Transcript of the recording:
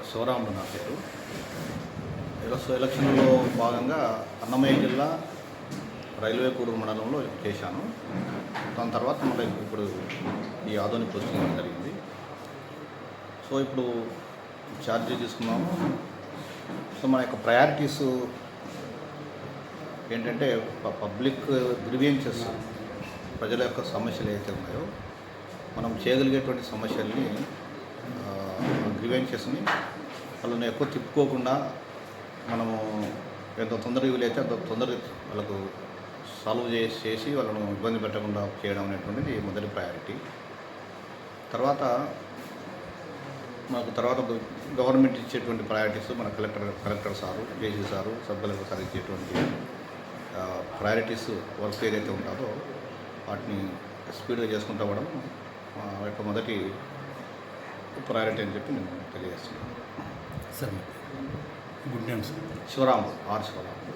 శివరాముడు నా పేరు. ఎలక్షన్లో భాగంగా అన్నమయ్య జిల్లా రైల్వే కూడూరు మండలంలో చేశాను. దాని తర్వాత మళ్ళీ ఇప్పుడు ఈ ఆధునిక పోస్టింగ్ జరిగింది. సో ఇప్పుడు ఛార్జీ తీసుకున్నాము. సో మన యొక్క ప్రయారిటీస్ ఏంటంటే పబ్లిక్ గ్రీవెన్సెస్, ప్రజల యొక్క సమస్యలు ఏవైతే ఉన్నాయో మనం చేయగలిగేటువంటి సమస్యల్ని గ్రీవెన్సెస్ని వాళ్ళని ఎక్కువ తిప్పుకోకుండా మనము ఎంత తొందరగా వీలైతే అంత తొందరగా వాళ్ళకు సాల్వ్ చేసి వాళ్ళను ఇబ్బంది పెట్టకుండా చేయడం అనేటువంటిది మొదటి ప్రయారిటీ. తర్వాత గవర్నమెంట్ ఇచ్చేటువంటి ప్రయారిటీస్ మన కలెక్టర్ సారు, జేసీ సారు, సబ్ కలెక్టర్ సార్ ఇచ్చేటువంటి ప్రయారిటీస్ వర్క్ ఏదైతే ఉంటుందో వాటిని స్పీడ్గా చేసుకుంటూ పోవడం మా యొక్క మొదటి ప్రయారిటీ అని చెప్పి నేను తెలియజేస్తున్నాను. Sir good name sir. Sivaramudu, R Sivaramudu.